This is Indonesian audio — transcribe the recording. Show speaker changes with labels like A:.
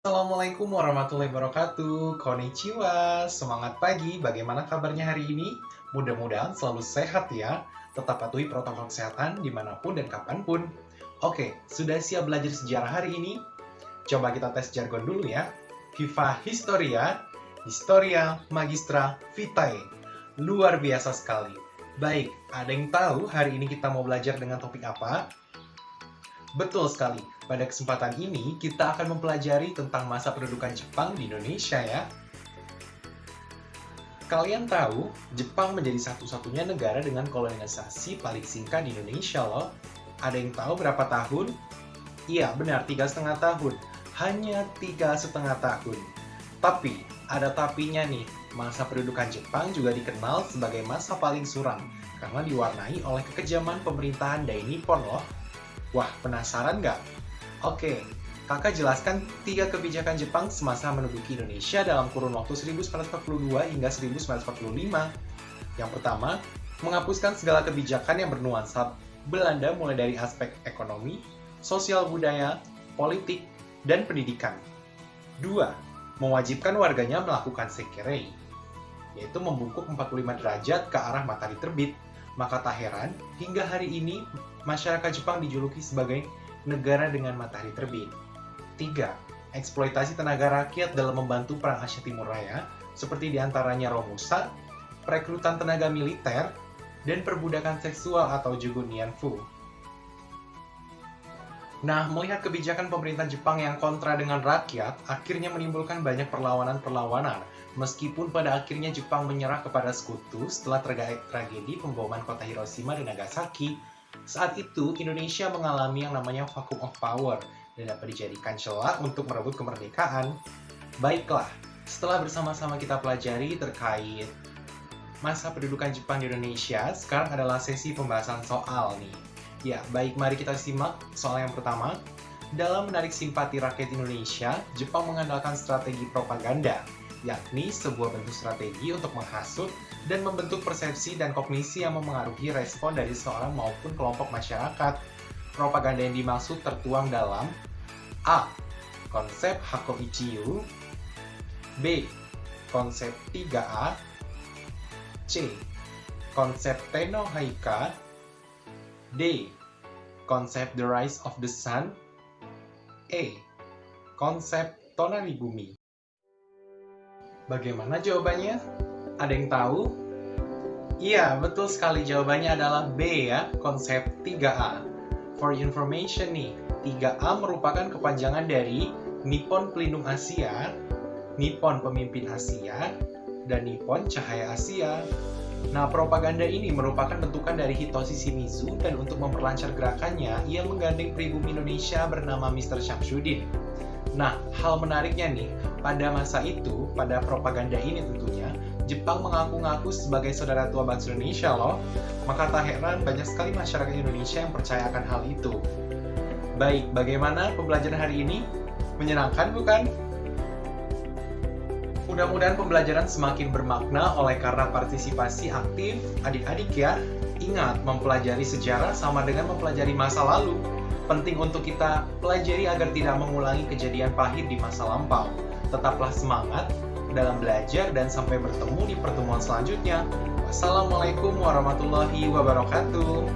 A: Assalamualaikum warahmatullahi wabarakatuh. Konnichiwa. Semangat pagi. Bagaimana kabarnya hari ini? Mudah-mudahan selalu sehat ya. Tetap patuhi protokol kesehatan dimanapun dan kapanpun. Oke, sudah siap belajar sejarah hari ini? Coba kita tes jargon dulu ya. Viva Historia, Historia Magistra Vitae. Luar biasa sekali. Baik, ada yang tahu hari ini kita mau belajar dengan topik apa? Betul sekali, pada kesempatan ini kita akan mempelajari tentang masa pendudukan Jepang di Indonesia ya. Kalian tahu, Jepang menjadi satu-satunya negara dengan kolonisasi paling singkat di Indonesia loh. Ada yang tahu berapa tahun? Iya, benar, 3,5 tahun. Hanya 3,5 tahun. Tapi, ada tapinya nih, masa pendudukan Jepang juga dikenal sebagai masa paling suram, karena diwarnai oleh kekejaman pemerintahan Dai Nippon loh. Wah, penasaran nggak? Oke, kakak jelaskan 3 kebijakan Jepang semasa menduduki Indonesia dalam kurun waktu 1942 hingga 1945. Yang pertama, menghapuskan segala kebijakan yang bernuansa Belanda mulai dari aspek ekonomi, sosial budaya, politik, dan pendidikan. 2. Mewajibkan warganya melakukan seikirei, yaitu membungkuk 45 derajat ke arah matahari terbit. Maka tak heran, hingga hari ini masyarakat Jepang dijuluki sebagai negara dengan matahari terbit. 3. Eksploitasi tenaga rakyat dalam membantu Perang Asia Timur Raya, seperti diantaranya Romusa, perekrutan tenaga militer, dan perbudakan seksual atau Jugun Nianfu. Nah, melihat kebijakan pemerintah Jepang yang kontra dengan rakyat, akhirnya menimbulkan banyak perlawanan-perlawanan. Meskipun pada akhirnya Jepang menyerah kepada sekutu setelah tragedi pemboman kota Hiroshima dan Nagasaki. Saat itu, Indonesia mengalami yang namanya vacuum of power dan dapat dijadikan celah untuk merebut kemerdekaan. Baiklah, setelah bersama-sama kita pelajari terkait masa pendudukan Jepang di Indonesia, sekarang adalah sesi pembahasan soal nih. Ya, baik, mari kita simak soal yang pertama. Dalam menarik simpati rakyat Indonesia, Jepang mengandalkan strategi propaganda, yakni sebuah bentuk strategi untuk menghasut dan membentuk persepsi dan kognisi yang memengaruhi respon dari seorang maupun kelompok masyarakat. Propaganda yang dimaksud tertuang dalam A. Konsep Hakoichiyu, B. Konsep 3A, C. Konsep Tenno Haika, D. Konsep The Rise of the Sun, E. Konsep Tonari Bumi. Bagaimana jawabannya? Ada yang tahu? Iya, betul sekali, jawabannya adalah B ya, konsep 3A. For information nih, 3A merupakan kepanjangan dari Nippon Pelindung Asia, Nippon Pemimpin Asia, dan Nippon Cahaya Asia. Nah, propaganda ini merupakan bentukan dari Hitoshi Shimizu, dan untuk memperlancar gerakannya, ia menggandeng pribumi Indonesia bernama Mr. Syamsuddin. Nah, hal menariknya nih, pada masa itu, pada propaganda ini tentunya, Jepang mengaku-ngaku sebagai saudara tua bangsa Indonesia loh. Maka tak heran banyak sekali masyarakat Indonesia yang percaya akan hal itu. Baik, bagaimana pembelajaran hari ini? Menyenangkan bukan? Mudah-mudahan pembelajaran semakin bermakna oleh karena partisipasi aktif adik-adik ya. Ingat, mempelajari sejarah sama dengan mempelajari masa lalu. Penting untuk kita pelajari agar tidak mengulangi kejadian pahit di masa lampau. Tetaplah semangat dalam belajar dan sampai bertemu di pertemuan selanjutnya. Wassalamualaikum warahmatullahi wabarakatuh.